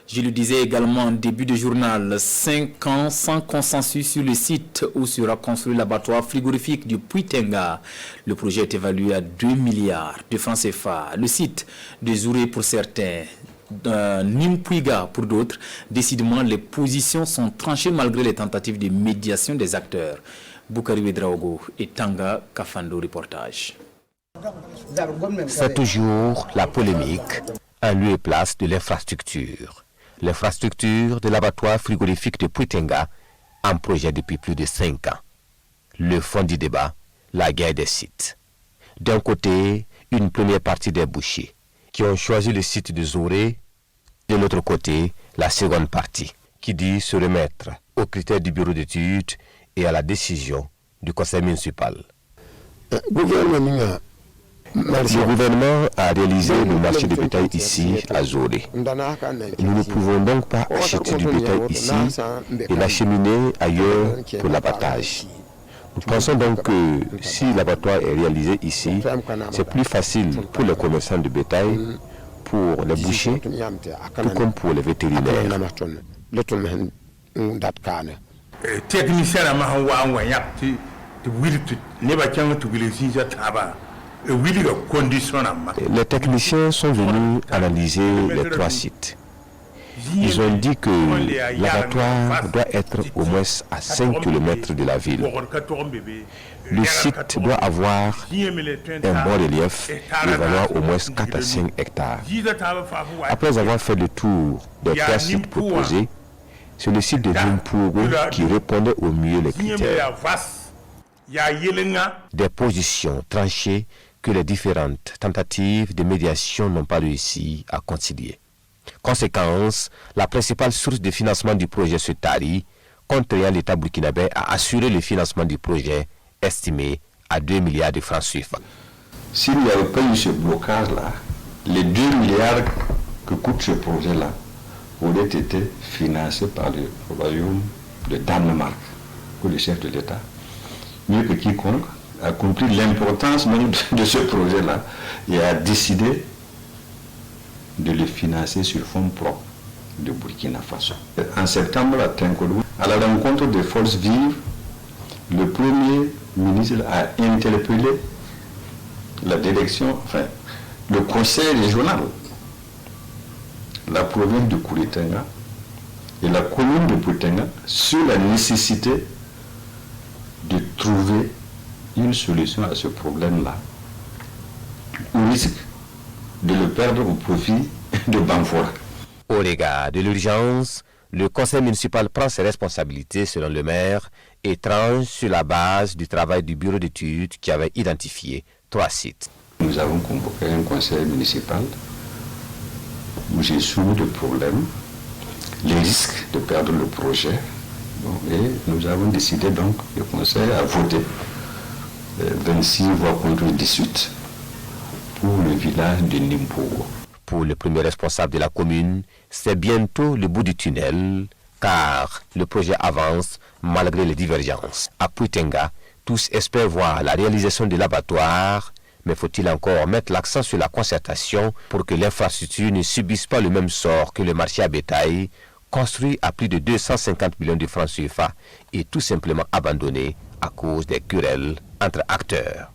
Je le disais également en début de journal, 5 ans sans consensus sur le site où sera construit l'abattoir frigorifique du Puitenga. Le projet est évalué à 2 milliards de francs CFA. Le site de Zouré pour certains, Nimpuiga pour d'autres. Décidément, les positions sont tranchées malgré les tentatives de médiation des acteurs. Boukari Ouedraogo et Tanga Kafando, reportage. C'est toujours la polémique en lieu et place de l'infrastructure. L'infrastructure de l'abattoir frigorifique de Puitenga en projet depuis plus de 5 ans. Le fond du débat, la guerre des sites. D'un côté, une première partie des bouchers qui ont choisi le site de Zouré. De l'autre côté, la seconde partie qui dit se remettre aux critères du bureau d'études et à la décision du conseil municipal. Le gouvernement a réalisé le marché de bétail ici à Zouré. Nous ne pouvons donc pas acheter du bétail ici et l'acheminer ailleurs pour l'abattage. Nous pensons donc que si l'abattoir est réalisé ici, c'est plus facile pour les commerçants de bétail, pour les bouchers, tout comme pour les vétérinaires. Les techniciens sont venus analyser les 3 sites. Ils ont dit que l'abattoir doit être au moins à 5 km de la ville. Le site doit avoir un bon relief et valoir au moins 4 à 5 hectares. Après avoir fait le tour des 3 sites proposés, c'est le site de Nimpuiga qui répondait au mieux les critères. Des positions tranchées que les différentes tentatives de médiation n'ont pas réussi à concilier. Conséquence, la principale source de financement du projet se tarit, contraignant l'État burkinabé à assurer le financement du projet estimé à 2 milliards de francs CFA. S'il n'y avait pas eu ce blocage-là, les 2 milliards que coûte ce projet-là auraient été financés par le royaume de Danemark, pour le chef de l'État, mieux que quiconque, a compris l'importance même de ce projet-là et a décidé de le financer sur fonds propres de Burkina Faso. En septembre, à Tinkoulou, à la rencontre des forces vives, le Premier ministre a interpellé la direction, le conseil régional, la province de Puitenga et la commune de Puitenga sur la nécessité de trouver une solution à ce problème-là, au risque de le perdre au profit de Banfora. Au regard de l'urgence, le conseil municipal prend ses responsabilités selon le maire et tranche sur la base du travail du bureau d'études qui avait identifié 3 sites. Nous avons convoqué un conseil municipal où j'ai soumis le problème, les risques de perdre le projet. Et nous avons décidé donc, le conseil a voté 26 voix contre 18 pour le village de Nimpuiga. Pour le premier responsable de la commune, c'est bientôt le bout du tunnel, car le projet avance malgré les divergences. À Puitenga, tous espèrent voir la réalisation de l'abattoir, mais faut-il encore mettre l'accent sur la concertation pour que l'infrastructure ne subisse pas le même sort que le marché à bétail, construit à plus de 250 millions de francs CFA et tout simplement abandonné à cause des querelles entre acteurs.